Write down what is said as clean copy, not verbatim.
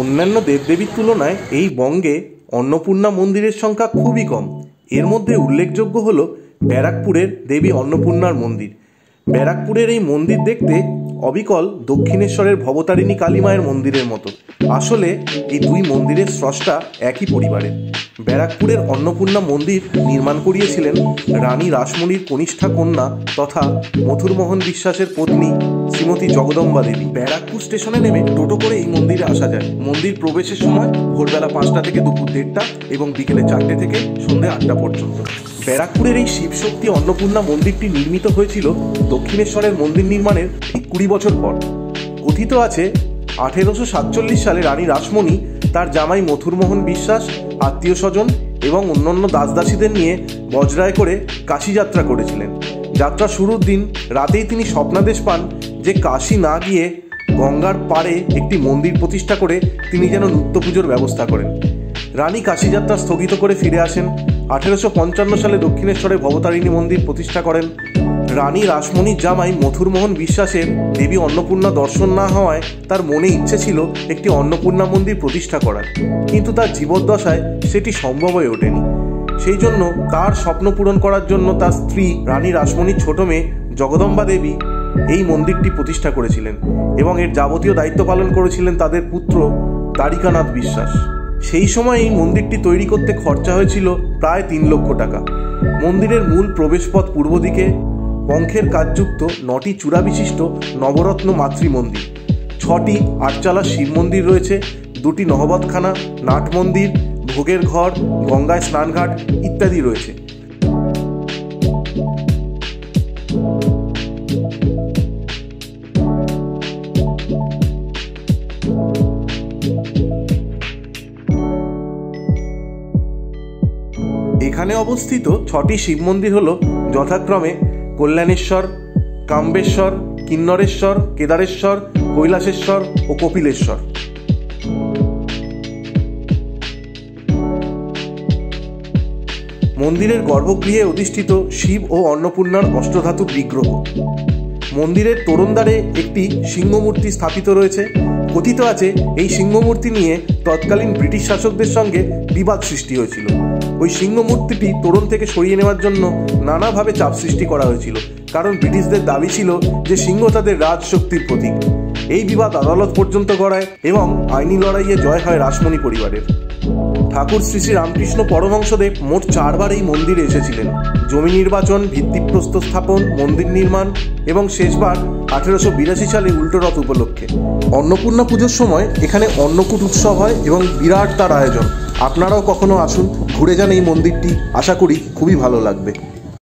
অন্যান্য দেবদেবীর তুলনায় এই বঙ্গে অন্নপূর্ণা মন্দিরের সংখ্যা খুবই কম। এর মধ্যে উল্লেখযোগ্য হল ব্যারাকপুরের দেবী অন্নপূর্ণার মন্দির। ব্যারাকপুরের এই মন্দির দেখতে অবিকল দক্ষিণেশ্বরের ভবতারিণী কালী মায়ের মন্দিরের মতো। আসলে এই দুই মন্দিরের স্রষ্টা একই পরিবারের। ব্যারাকপুরের অন্নপূর্ণা মন্দির নির্মাণ করিয়েছিলেন রানী রাসমণির কনিষ্ঠা কন্যা তথা মথুরমোহন বিশ্বাসের পত্নী শ্রীমতী জগদম্বা দেবী। ব্যারাকপুর স্টেশনে নেমে টোটো করে এই মন্দিরে আসা যায়। মন্দির প্রবেশের সময় ভোরবেলা 5টা থেকে দুপুর 1:30 এবং বিকেলে 4টে থেকে সন্ধ্যে 8টা পর্যন্ত। ব্যারাকপুরের এই শিবশক্তি অন্নপূর্ণা মন্দিরটি নির্মিত হয়েছিল দক্ষিণেশ্বরের মন্দির নির্মাণের ঠিক 20 বছর পর। কথিত আছে 1847 সালে রানী রাসমণি তার জামাই মথুরমোহন বিশ্বাস, আত্মীয় স্বজন এবং অন্যান্য দাসদাসীদের নিয়ে বজরায় করে কাশী যাত্রা করেছিলেন। যাত্রা শুরুর দিন রাতেই তিনি স্বপ্নাদেশ পান যে কাশী না গিয়ে গঙ্গার পাড়ে একটি মন্দির প্রতিষ্ঠা করে তিনি যেন নিত্য পুজোর ব্যবস্থা করেন। রানী কাশী যাত্রা স্থগিত করে ফিরে আসেন। 1855 সালে দক্ষিণেশ্বরে ভবতারিণী মন্দির প্রতিষ্ঠা করেন। রানী রাসমণির জামাই মথুরমোহন বিশ্বাসের দেবী অন্নপূর্ণা দর্শন না হওয়ায় তার মনে ইচ্ছে ছিল একটি অন্নপূর্ণা মন্দির প্রতিষ্ঠা করার, কিন্তু তার জীবদ্দশায় সেটি সম্ভব হয়ে ওঠেনি। সেই জন্য তার স্বপ্ন পূরণ করার জন্য তার স্ত্রী রানী রাসমণির ছোট মেয়ে জগদম্বা দেবী এই মন্দিরটি প্রতিষ্ঠা করেছিলেন এবং এর যাবতীয় দায়িত্ব পালন করেছিলেন তাদের পুত্র দ্বারিকানাথ বিশ্বাস। সেই সময় এই মন্দিরটি তৈরি করতে খরচা হয়েছিল প্রায় 3 লক্ষ টাকা। মন্দিরের মূল প্রবেশপথ পূর্ব দিকে পঙ্খের কাজযুক্ত 9টি চূড়া বিশিষ্ট নবরত্ন মাতৃ মন্দির, 6টি 8চালা শিব মন্দির রয়েছে, 2টি নহবতখানা, নাট মন্দির, ভোগের ঘর, গঙ্গায় স্নানঘাট ইত্যাদি রয়েছে। এখানে অবস্থিত 6টি শিব মন্দির হল যথাক্রমে কল্যাণেশ্বর, কাম্বেশ্বর, কিন্নরেশ্বর, কেদারেশ্বর, কৈলাসেশ্বর ও কপিলেশ্বর। মন্দিরের গর্ভগৃহে অধিষ্ঠিত শিব ও অন্নপূর্ণার অষ্টধাতুর বিগ্রহ। মন্দিরের তোরণদ্বারে একটি সিংহমূর্তি স্থাপিত রয়েছে। কথিত আছে এই সিংহমূর্তি নিয়ে তৎকালীন ব্রিটিশ শাসকদের সঙ্গে বিবাদ সৃষ্টি হয়েছিল। ওই সিংহমূর্তিটি তোরণ থেকে সরিয়ে নেওয়ার জন্য নানাভাবে চাপ সৃষ্টি করা হয়েছিল, কারণ ব্রিটিশদের দাবি ছিল যে সিংহ তাদের রাজশক্তির প্রতীক। এই বিবাদ আদালত পর্যন্ত গড়ায় এবং আইনি লড়াইয়ে জয় হয় রাসমণি পরিবারের। ঠাকুর শ্রী শ্রী রামকৃষ্ণ পরমহংসদেব মোট 4 বার এই মন্দিরে এসেছিলেন। জমি নির্বাচন, ভিত্তিপ্রস্তর স্থাপন, মন্দির নির্মাণ এবং শেষবার 1882 সালে উল্টো রথ উপলক্ষে। অন্নপূর্ণা পুজোর সময় এখানে অন্নকূট উৎসব হয় এবং বিরাট তার আয়োজন। আপনারাও কখনো আসুন, ঘুরে যান এই মন্দিরটি, আশা করি খুবই ভালো লাগবে।